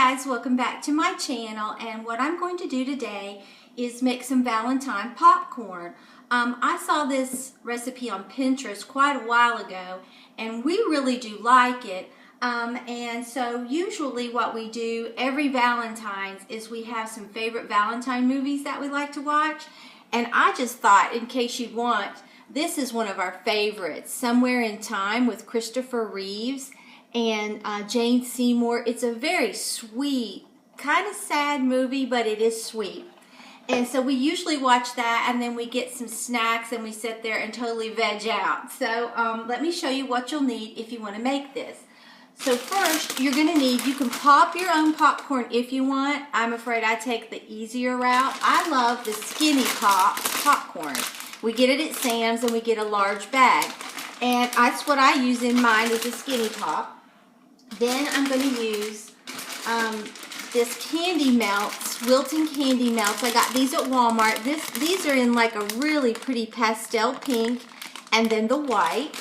guys, welcome back to my channel, and what I'm going to do today is make some Valentine popcorn. I saw this recipe on Pinterest quite a while ago and we really do like it, and so usually what we do every Valentine's is we have some favorite Valentine movies that we like to watch, and I just thought, in case you want, this is one of our favorites, Somewhere in Time with Christopher Reeves and Jane Seymour. It's a very sweet, kind of sad movie, but it is sweet. And so we usually watch that, and then we get some snacks and we sit there and totally veg out. So let me show you what you'll need if you want to make this. So first, you're going to need, you can pop your own popcorn if you want. I'm afraid I take the easier route. I love the skinny popcorn. We get it at Sam's and we get a large bag. And that's what I use in mine, is a skinny pop. Then I'm going to use this candy melts, Wilton candy melts. I got these at Walmart. These are in like a really pretty pastel pink, and then the white.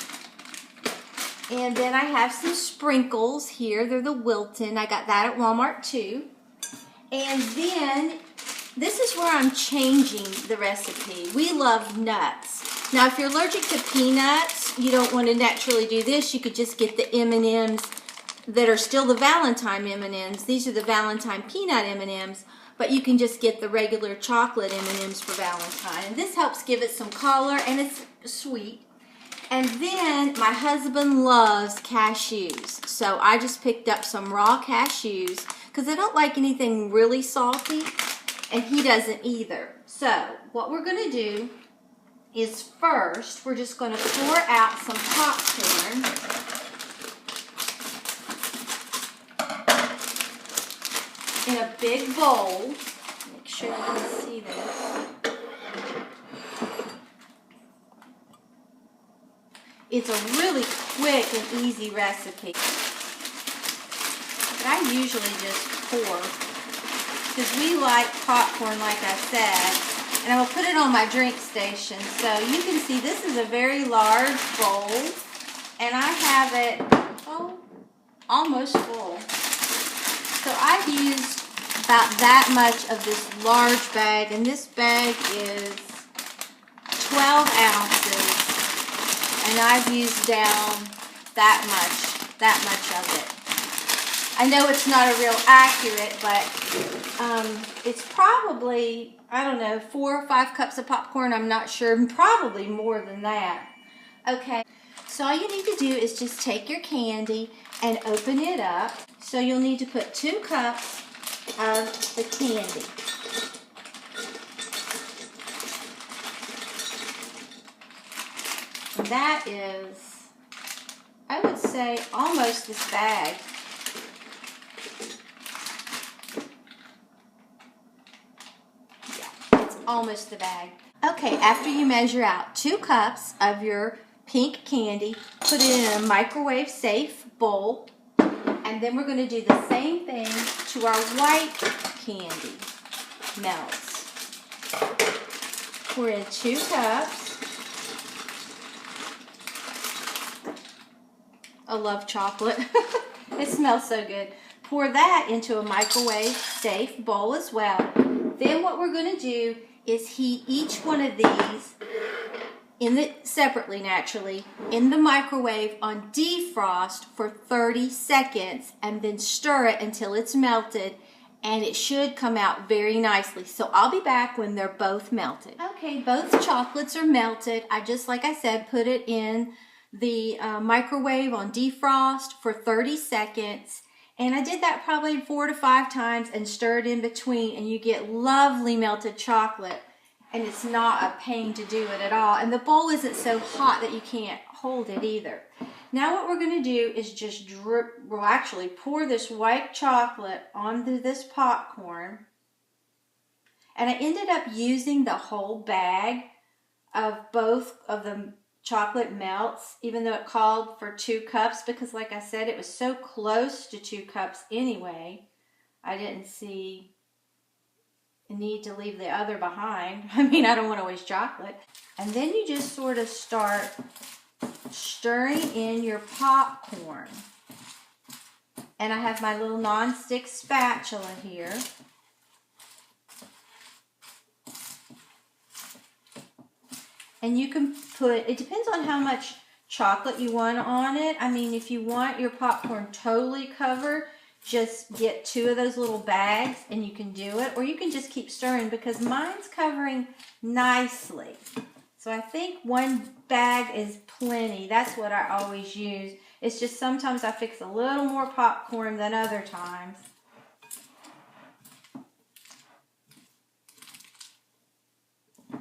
And then I have some sprinkles here. They're the Wilton. I got that at Walmart too. And then this is where I'm changing the recipe. We love nuts. Now, if you're allergic to peanuts, you don't want to naturally do this. You could just get the M&Ms that are still the Valentine M&Ms. These are the Valentine peanut M&Ms, but you can just get the regular chocolate M&Ms for Valentine. And this helps give it some color, and it's sweet. And then my husband loves cashews, so I just picked up some raw cashews because I don't like anything really salty, and he doesn't either. So what we're going to do is first we're just going to pour out some popcorn. In a big bowl. Make sure you can see this. It's a really quick and easy recipe. But I usually just pour, because we like popcorn, like I said. And I will put it on my drink station. So you can see this is a very large bowl. And I have it, almost full. So I've used about that much of this large bag, and this bag is 12 ounces, and I've used down that much of it. I know it's not a real accurate, but it's probably, I don't know, 4 or 5 cups of popcorn. I'm not sure, probably more than that. Okay, so all you need to do is just take your candy and open it up. So you'll need to put 2 cups of the candy. And that is, I would say, almost this bag. Yeah, it's almost the bag. Okay, after you measure out 2 cups of your pink candy, put it in a microwave safe bowl. And then we're going to do the same thing to our white candy melts. Pour in 2 cups. I love chocolate. It smells so good. Pour that into a microwave safe bowl as well. Then what we're going to do is heat each one of these separately, naturally, in the microwave on defrost for 30 seconds, and then stir it until it's melted, and it should come out very nicely. So I'll be back when they're both melted. Okay, both chocolates are melted. I just, like I said, put it in the microwave on defrost for 30 seconds, and I did that probably 4 to 5 times and stirred in between, and you get lovely melted chocolate. And it's not a pain to do it at all. And the bowl isn't so hot that you can't hold it either. Now what we're going to do is just pour this white chocolate onto this popcorn. And I ended up using the whole bag of both of the chocolate melts, even though it called for 2 cups, because like I said, it was so close to 2 cups anyway. I didn't see the need to leave the other behind. I mean, I don't want to waste chocolate. And then you just sort of start stirring in your popcorn. And I have my little non-stick spatula here. And you can put, it depends on how much chocolate you want on it. I mean, if you want your popcorn totally covered, just get 2 of those little bags and you can do it. Or you can just keep stirring because mine's covering nicely. So I think 1 bag is plenty. That's what I always use. It's just sometimes I fix a little more popcorn than other times.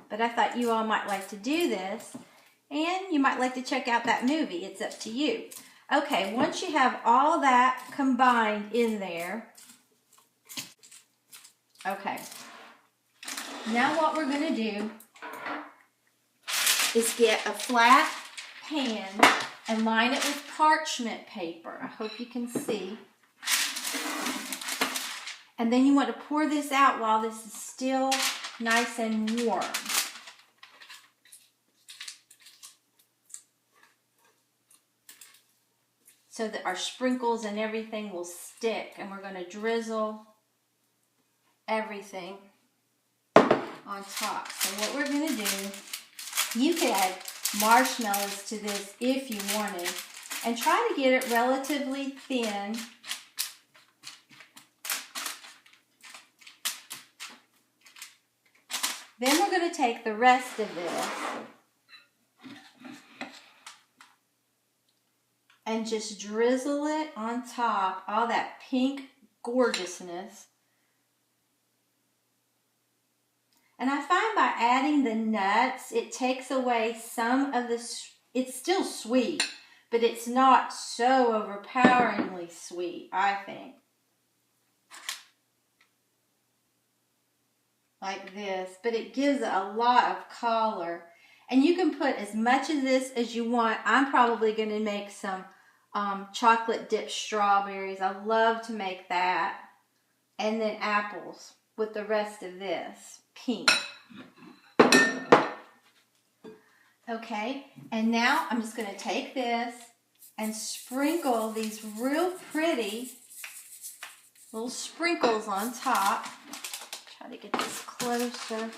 But I thought you all might like to do this, and you might like to check out that movie. It's up to you. Okay, once you have all that combined in there, okay, now what we're going to do is get a flat pan and line it with parchment paper. I hope you can see. And then you want to pour this out while this is still nice and warm. So that our sprinkles and everything will stick. And we're going to drizzle everything on top. So what we're going to do, you could add marshmallows to this if you wanted. And try to get it relatively thin. Then we're going to take the rest of this and just drizzle it on top, all that pink gorgeousness. And I find by adding the nuts, it takes away some of the, it's still sweet, but it's not so overpoweringly sweet, I think. Like this, but it gives it a lot of color. And you can put as much of this as you want. I'm probably going to make some chocolate dipped strawberries. I love to make that. And then apples with the rest of this, pink. Okay, and now I'm just going to take this and sprinkle these real pretty little sprinkles on top. Try to get this closer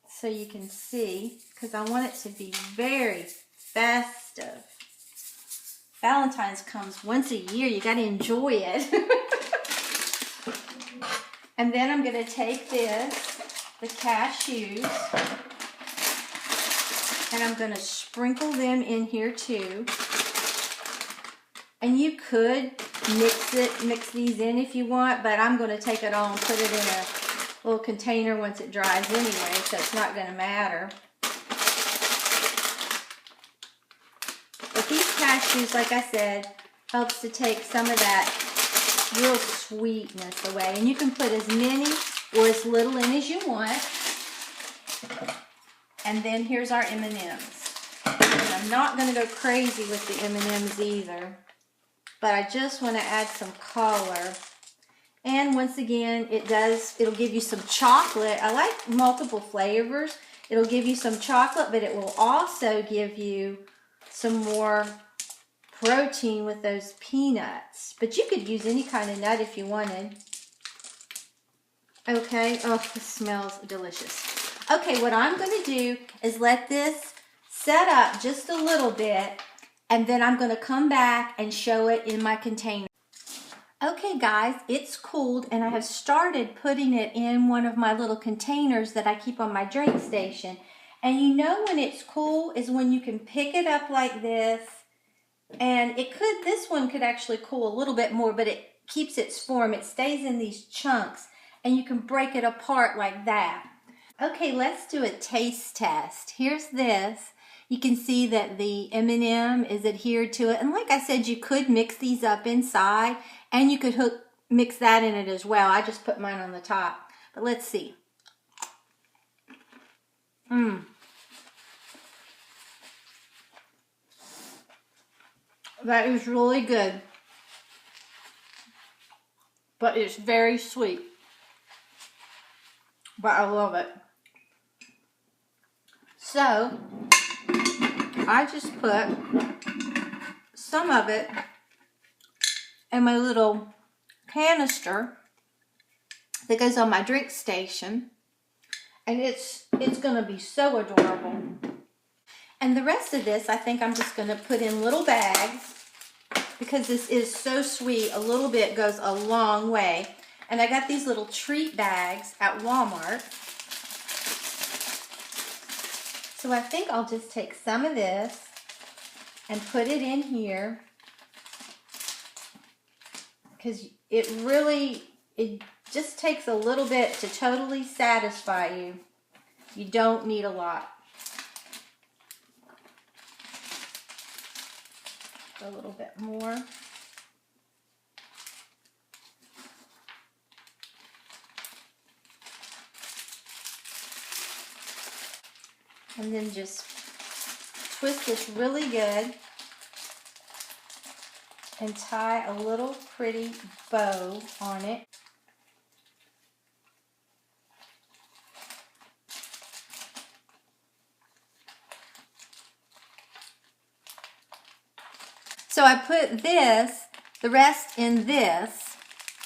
so you can see, because I want it to be very festive. Valentine's comes once a year. You got to enjoy it. And then I'm going to take this, the cashews, and I'm going to sprinkle them in here too. And you could mix these in if you want, but I'm going to take it all and put it in a little container once it dries anyway, so it's not going to matter. But these cashews, like I said, helps to take some of that real sweetness away. And you can put as many or as little in as you want. And then here's our M&Ms. And I'm not going to go crazy with the M&Ms either, but I just want to add some color. And once again, it'll give you some chocolate. I like multiple flavors. It'll give you some chocolate, but it will also give you some more protein with those peanuts. But you could use any kind of nut if you wanted. Okay, oh, this smells delicious. Okay, what I'm going to do is let this set up just a little bit, and then I'm going to come back and show it in my container. Okay guys, it's cooled and I have started putting it in one of my little containers that I keep on my drink station. And you know when it's cool is when you can pick it up like this, and this one could actually cool a little bit more, but it keeps its form. It stays in these chunks and you can break it apart like that. Okay, let's do a taste test. Here's this. You can see that the M&M is adhered to it. And like I said, you could mix these up inside, and you could mix that in it as well. I just put mine on the top. But let's see. That is really good. But it's very sweet. But I love it. So I just put some of it in my little canister that goes on my drink station, and it's going to be so adorable. And the rest of this, I think I'm just going to put in little bags because this is so sweet. A little bit goes a long way. And I got these little treat bags at Walmart. So I think I'll just take some of this and put it in here, because it just takes a little bit to totally satisfy you. You don't need a lot. A little bit more. And then just twist this really good and tie a little pretty bow on it. So I put this, the rest in this,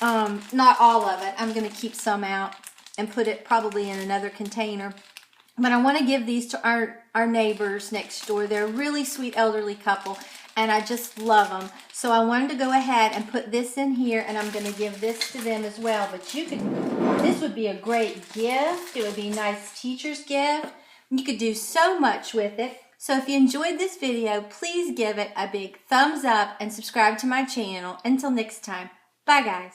not all of it. I'm going to keep some out and put it probably in another container. But I want to give these to our neighbors next door. They're a really sweet elderly couple, and I just love them. So I wanted to go ahead and put this in here, and I'm going to give this to them as well. But this would be a great gift. It would be a nice teacher's gift. You could do so much with it. So if you enjoyed this video, please give it a big thumbs up and subscribe to my channel. Until next time, bye guys.